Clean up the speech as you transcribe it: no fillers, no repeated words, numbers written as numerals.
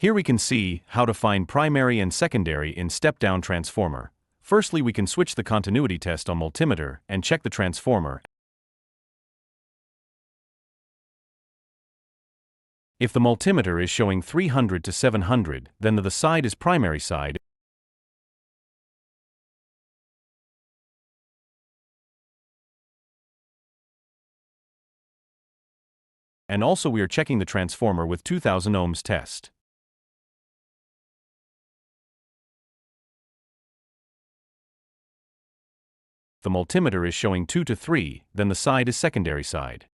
Here we can see how to find primary and secondary in step-down transformer. Firstly, we can switch the continuity test on multimeter and check the transformer. If the multimeter is showing 300 to 700, then the side is primary side. And also we are checking the transformer with 2000 ohms test. The multimeter is showing 2 to 3, then the side is secondary side.